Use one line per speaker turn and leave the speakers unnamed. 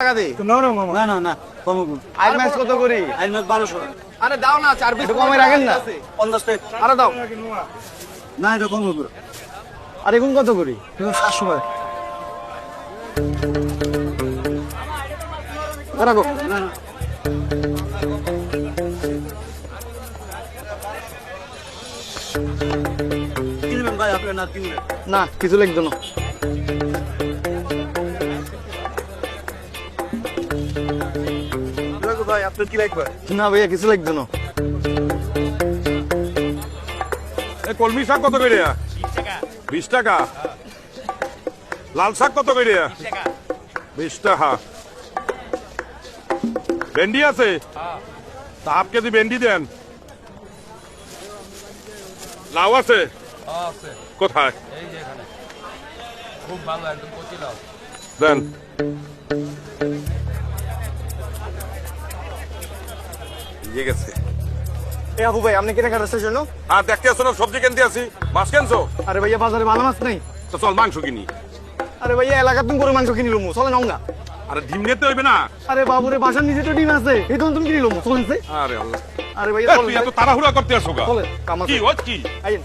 টাকা দে
না না না কম
আইল মাছ কত করি?
আইন মাছ 1200
আরে দাও না 4 পিস কমে রাখেন না
50 টাকা
আরে দাও
না এটা কম হবে
আর এখন কত করি?
700 টাকা
রাখো
না না কিনবেন ভাই আপনি না কিনবেন
না কিছু লাগবে না
ভাই আপনার কি লাগবে
না ভাইয়া কিছু লাগবে না
কলমি শাক কত করে? 20 টাকা। লাল শাক কত করে? 20 টাকা। ভেন্ডি আছে? তা হাফ কেজি ভেন্ডি দেন। লাউ আছে? কোথায়?
খুব ভালো একদম কচি লাউ।
দেন। দিয়ে গেছে।
এ আবু ভাই আপনি কেনাকাটা শেষ হলো?
আর দেখতে আসো না, সবজি কিনতে আসি। মাছ কেনছো?
আরে ভাইয়া বাজারে ভালো মাছ নাই।
তো চল মাংস কিনি।
আরে ভাইয়া এলাকার তুমি গরু মাংস কিনিলো চলে নাও না।
আরে ডিম নিতে হইবে না?
আরে বাবুরে বাসার নিচে তো ডিম আছে এই তখন তুমি কিনিলো চলেন
আরে আল্লাহ,
আরে ভাইয়া
তুই এত তাড়াহুড়া করতে আসো গা?
চলে কাম
কি
আছে
ওই কি?
আইন